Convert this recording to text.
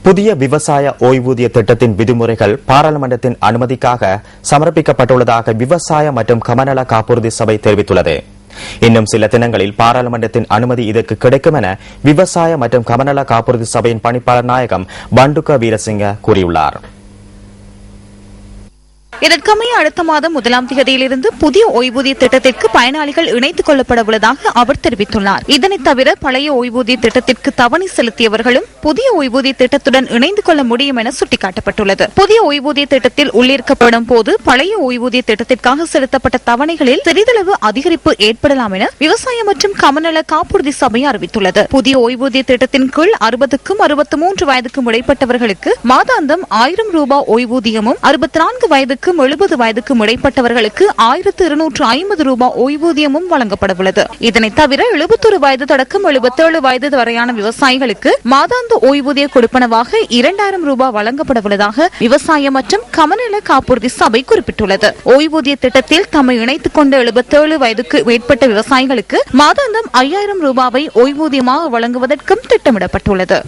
புதிய விவசாய ஓய்வூதிய திட்டத்தின் விதிமுறைகள் பாராளுமன்றத்தின் அனுமதிக்காக சமர்ப்பிக்கப்பட்டுள்ளதாக விவசாய மற்றும் கமநல காப்புறுதி சபை தெரிவித்துள்ளது. இன்னும் சில தினங்களில் பாராளுமன்றத்தின் அனுமதி இதற்கு கிடைக்கும் என விவசாய மற்றும் கமநல காப்புறுதி சபையின் பணிப்பாளர் நாயகம் பண்டுக வீரசிங்க கூறியுள்ளார். இதற்கமைய அடுத்த மாதம் 1ஆம் தேதியிலிருந்து புதிய ஓய்வூதிய திட்டத்திற்கு பயனாளிகள் இணைத்துக் கொள்ளப்பட உள்ளதாக அவர் தெரிவித்துள்ளார். இதனை தவிர பழைய ஓய்வூதிய திட்டத்திற்கு தவணை செலுத்தியவர்களும் புதிய ஓய்வூதிய திட்டத்துடன் இணைந்து கொள்ள முடியும் என சுட்டிக்காட்டப்பட்டுள்ளது. புதிய ஓய்வூதிய திட்டத்தில் உள்ளிருக்கப்படும் போது பழைய ஓய்வூதிய திட்டத்திற்காக செலுத்தப்பட்ட தவணைகளில் சிறிதளவு அதிகரிப்பு ஏற்படலாம் என விவசாய மற்றும் கமநல காப்புறுதி சபை அறிவித்துள்ளது. புதிய ஓய்வூதிய திட்டத்தின் கீழ் 60க்கும் 63 வயதுக்கும் இடைப்பட்டவர்களுக்கு மாதாந்தம் 1000 ரூபாய் ஓய்வூதியமும் 64 வயதுக்கு 70 வயதுக்கும் இடைப்பட்டவர்களுக்கு 1250 ரூபாய் ஓய்வூதியமும் வழங்கப்படவுள்ளது. இதனை தவிர 71 வயது தொடக்கம் 77 வயது வரையான விவசாயிகளுக்கு மாதாந்த ஓய்வூதிய கொடுப்பனவாக 2000 ரூபாய் வழங்கப்படவுள்ளதாக விவசாய மற்றும் கமநல காப்புறுதி சபை குறிப்பிட்டுள்ளது. ஓய்வூதிய திட்டத்தில் தம்மை இணைத்துக் கொண்ட 77 வயதுக்கு மேற்பட்ட விவசாயிகளுக்கு மாதாந்தம் 5000 ரூபாயை ஓய்வூதியமாக வழங்குவதற்கும் திட்டமிடப்பட்டுள்ளது.